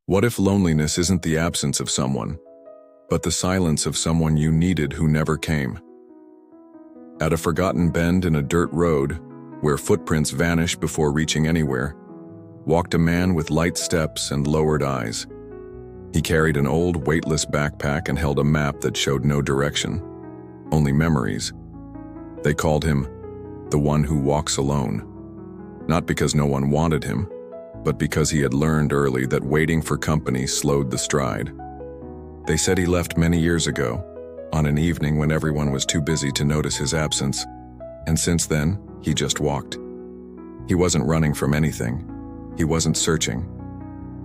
What if loneliness isn't the absence of someone, but the silence of someone you needed who never came? At a forgotten bend in a dirt road, where footprints vanish before reaching anywhere, walked a man with light steps and lowered eyes. He carried an old, weightless backpack and held a map that showed no direction, only memories. They called him the one who walks alone, not because no one wanted him, but because he had learned early that waiting for company slowed the stride. They said he left many years ago, on an evening when everyone was too busy to notice his absence, and since then, he just walked. He wasn't running from anything. He wasn't searching.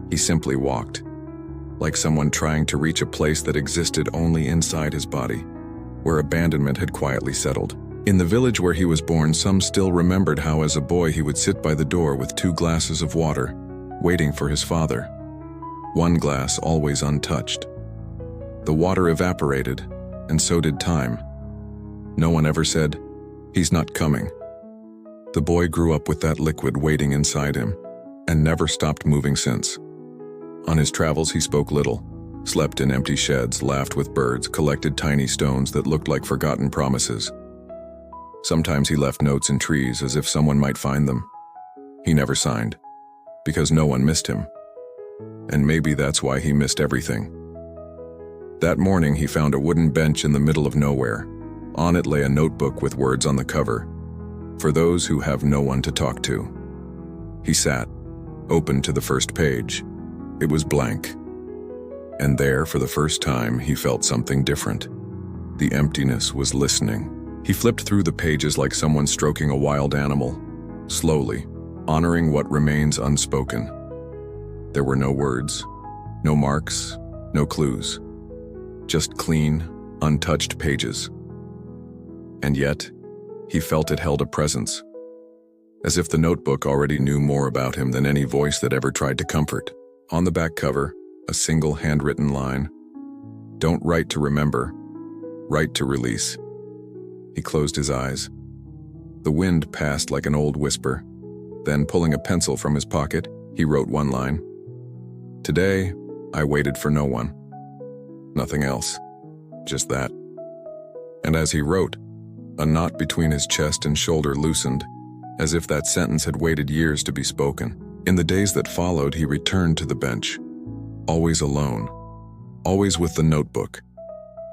He simply walked, like someone trying to reach a place that existed only inside his body, where abandonment had quietly settled. In the village where he was born, some still remembered how as a boy he would sit by the door with 2 glasses of water, waiting for his father. One glass always untouched. The water evaporated, and so did time. No one ever said, "He's not coming." The boy grew up with that liquid waiting inside him, and never stopped moving since. On his travels he spoke little, slept in empty sheds, laughed with birds, collected tiny stones that looked like forgotten promises. Sometimes he left notes in trees as if someone might find them. He never signed, because no one missed him. And maybe that's why he missed everything. That morning he found a wooden bench in the middle of nowhere. On it lay a notebook with words on the cover, "For those who have no one to talk to." He sat, opened to the first page. It was blank. And there, for the first time, he felt something different. The emptiness was listening. He flipped through the pages like someone stroking a wild animal, slowly, honoring what remains unspoken. There were no words, no marks, no clues. Just clean, untouched pages. And yet, he felt it held a presence, as if the notebook already knew more about him than any voice that ever tried to comfort. On the back cover, a single handwritten line: "Don't write to remember, write to release." He closed his eyes. The wind passed like an old whisper. Then, pulling a pencil from his pocket, he wrote one line. "Today, I waited for no one." Nothing else. Just that. And as he wrote, a knot between his chest and shoulder loosened, as if that sentence had waited years to be spoken. In the days that followed, he returned to the bench, always alone, always with the notebook.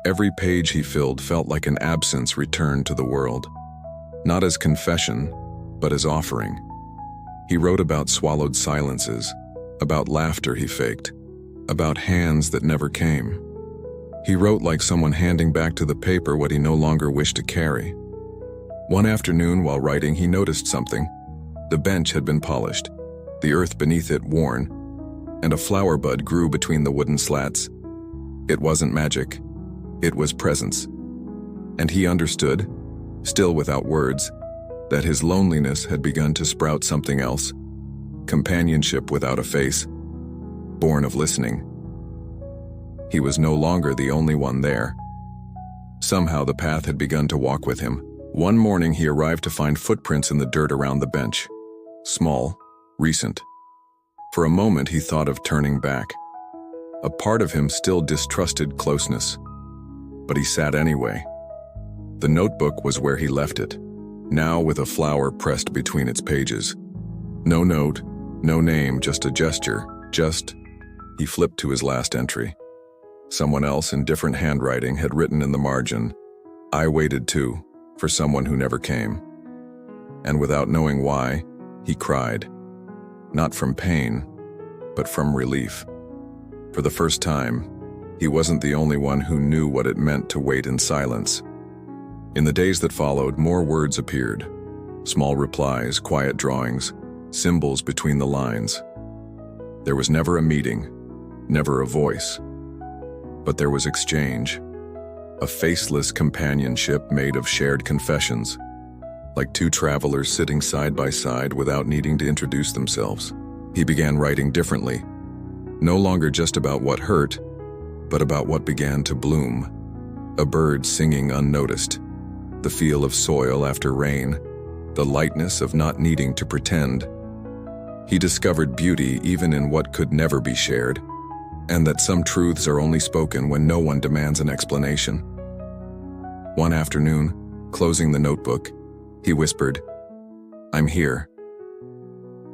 Every page he filled felt like an absence returned to the world, not as confession, but as offering. He wrote about swallowed silences, about laughter he faked, about hands that never came. He wrote like someone handing back to the paper what he no longer wished to carry. One afternoon while writing, he noticed something. The bench had been polished, the earth beneath it worn, and a flower bud grew between the wooden slats. It wasn't magic. It was presence. And he understood, still without words, that his loneliness had begun to sprout something else. Companionship without a face, born of listening. He was no longer the only one there. Somehow the path had begun to walk with him. One morning he arrived to find footprints in the dirt around the bench. Small, recent. For a moment he thought of turning back. A part of him still distrusted closeness. But he sat anyway. The notebook was where he left it, now with a flower pressed between its pages. No note, no name, just a gesture, He flipped to his last entry. Someone else in different handwriting had written in the margin, "I waited too, for someone who never came." And without knowing why, he cried. Not from pain, but from relief. For the first time, he wasn't the only one who knew what it meant to wait in silence. In the days that followed, more words appeared. Small replies, quiet drawings, symbols between the lines. There was never a meeting, never a voice. But there was exchange. A faceless companionship made of shared confessions, like 2 travelers sitting side by side without needing to introduce themselves. He began writing differently, no longer just about what hurt, but about what began to bloom. A bird singing unnoticed, the feel of soil after rain, the lightness of not needing to pretend. He discovered beauty even in what could never be shared, and that some truths are only spoken when no one demands an explanation. One afternoon, closing the notebook, he whispered, "I'm here."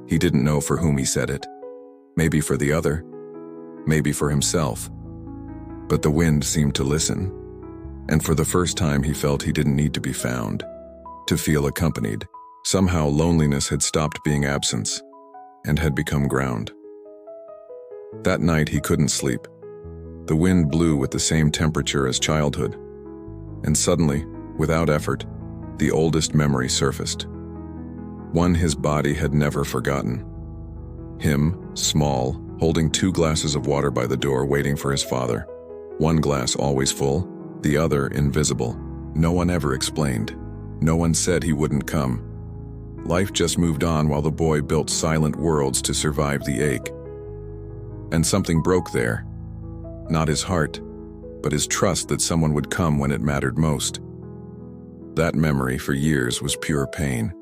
He didn't know for whom he said it. Maybe for the other, maybe for himself. But the wind seemed to listen, and for the first time he felt he didn't need to be found, to feel accompanied. Somehow loneliness had stopped being absence, and had become ground. That night he couldn't sleep. The wind blew with the same temperature as childhood, and suddenly, without effort, the oldest memory surfaced. One his body had never forgotten. Him, small, holding 2 glasses of water by the door waiting for his father. One glass always full, the other invisible. No one ever explained. No one said he wouldn't come. Life just moved on while the boy built silent worlds to survive the ache. And something broke there. Not his heart, but his trust that someone would come when it mattered most. That memory for years was pure pain.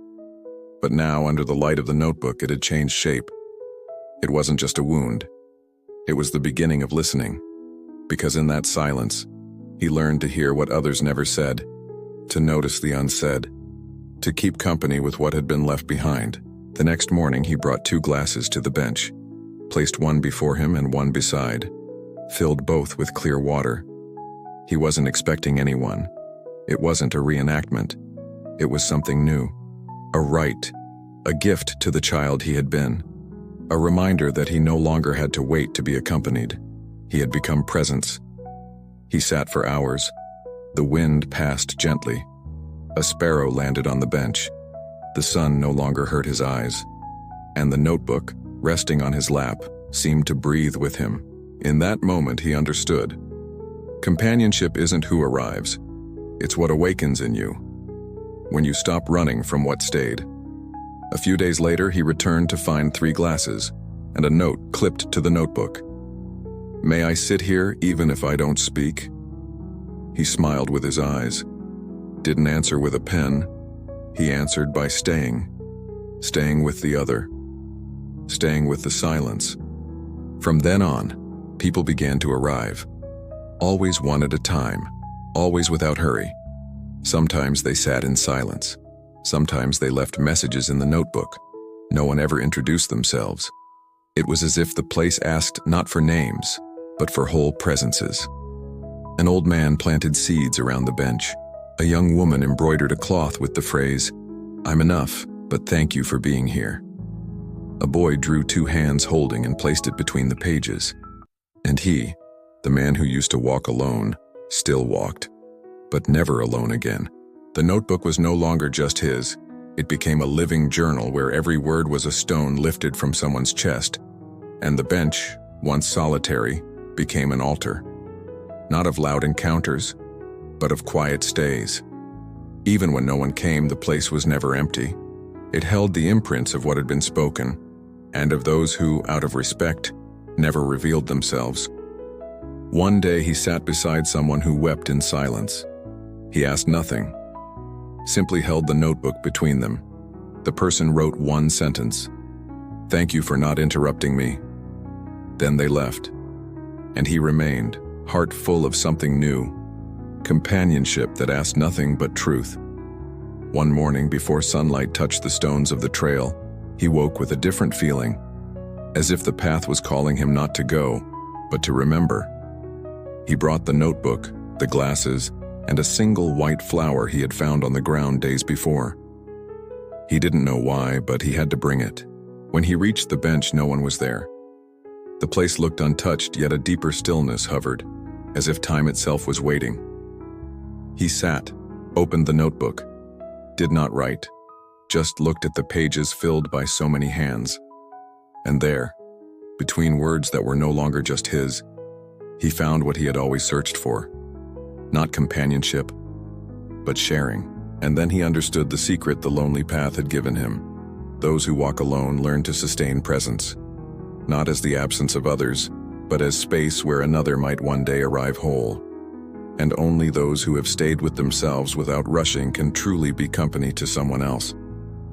But now, under the light of the notebook, it had changed shape. It wasn't just a wound. It was the beginning of listening. Because in that silence, he learned to hear what others never said, to notice the unsaid, to keep company with what had been left behind. The next morning, he brought 2 glasses to the bench, placed one before him and one beside, filled both with clear water. He wasn't expecting anyone. It wasn't a reenactment. It was something new. A rite, a gift to the child he had been. A reminder that he no longer had to wait to be accompanied. He had become presence. He sat for hours. The wind passed gently. A sparrow landed on the bench. The sun no longer hurt his eyes. And the notebook, resting on his lap, seemed to breathe with him. In that moment he understood. Companionship isn't who arrives. It's what awakens in you. When you stop running from what stayed. A few days later, he returned to find 3 glasses and a note clipped to the notebook. "May I sit here even if I don't speak?" He smiled with his eyes. Didn't answer with a pen. He answered by staying. Staying with the other. Staying with the silence. From then on, people began to arrive. Always one at a time. Always without hurry. Sometimes they sat in silence. Sometimes they left messages in the notebook. No one ever introduced themselves. It was as if the place asked not for names, but for whole presences. An old man planted seeds around the bench. A young woman embroidered a cloth with the phrase, "I'm enough, but thank you for being here." A boy drew 2 hands holding and placed it between the pages. And he, the man who used to walk alone, still walked, but never alone again. The notebook was no longer just his. It became a living journal where every word was a stone lifted from someone's chest, and the bench, once solitary, became an altar. Not of loud encounters, but of quiet stays. Even when no one came, the place was never empty. It held the imprints of what had been spoken, and of those who, out of respect, never revealed themselves. One day he sat beside someone who wept in silence. He asked nothing, simply held the notebook between them. The person wrote one sentence, "Thank you for not interrupting me." Then they left, and he remained, heart full of something new, companionship that asked nothing but truth. One morning, before sunlight touched the stones of the trail, he woke with a different feeling, as if the path was calling him not to go, but to remember. He brought the notebook, the glasses, and a single white flower he had found on the ground days before. He didn't know why, but he had to bring it. When he reached the bench, no one was there. The place looked untouched, yet a deeper stillness hovered, as if time itself was waiting. He sat, opened the notebook, did not write, just looked at the pages filled by so many hands. And there, between words that were no longer just his, he found what he had always searched for. Not companionship, but sharing. And then he understood the secret the lonely path had given him. Those who walk alone learn to sustain presence, not as the absence of others, but as space where another might one day arrive whole. And only those who have stayed with themselves without rushing can truly be company to someone else.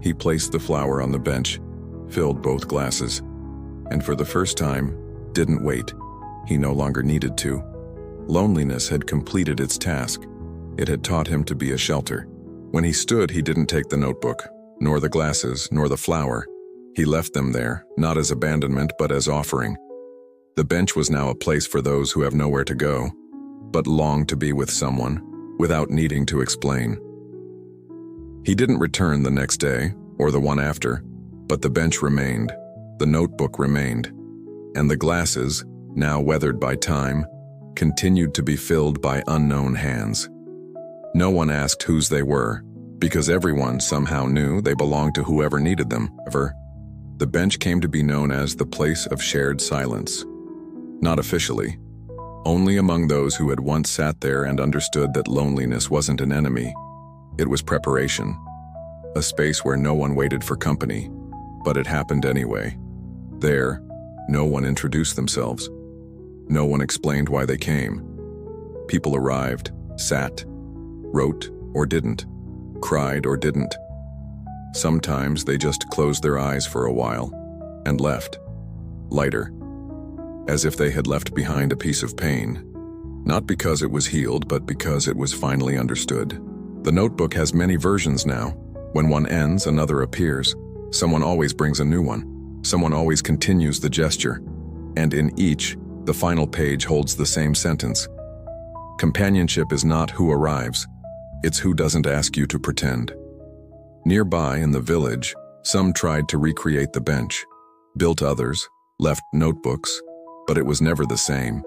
He placed the flower on the bench, filled both glasses, and for the first time, didn't wait. he no longer needed to. Loneliness had completed its task. It had taught him to be a shelter. When he stood, he didn't take the notebook, nor the glasses, nor the flower. He left them there, not as abandonment, but as offering. The bench was now a place for those who have nowhere to go, but long to be with someone, without needing to explain. He didn't return the next day, or the one after, but the bench remained, the notebook remained, and the glasses, now weathered by time, continued to be filled by unknown hands. No one asked whose they were, because everyone somehow knew they belonged to whoever needed them. However, the bench came to be known as the place of shared silence. Not officially, only among those who had once sat there and understood that loneliness wasn't an enemy. It was preparation, a space where no one waited for company, but it happened anyway. There, no one introduced themselves. No one explained why they came. People arrived, sat, wrote or didn't, cried or didn't. Sometimes they just closed their eyes for a while and left, lighter, as if they had left behind a piece of pain, not because it was healed, but because it was finally understood. The notebook has many versions now. When one ends, another appears. Someone always brings a new one. Someone always continues the gesture. And in each, the final page holds the same sentence. Companionship is not who arrives. It's who doesn't ask you to pretend. Nearby in the village, some tried to recreate the bench, built others, left notebooks, but it was never the same,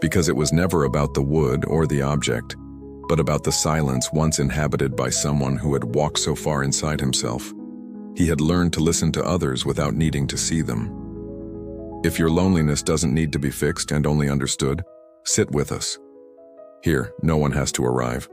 because it was never about the wood or the object, but about the silence once inhabited by someone who had walked so far inside himself. He had learned to listen to others without needing to see them. If your loneliness doesn't need to be fixed and only understood, sit with us. Here, no one has to arrive.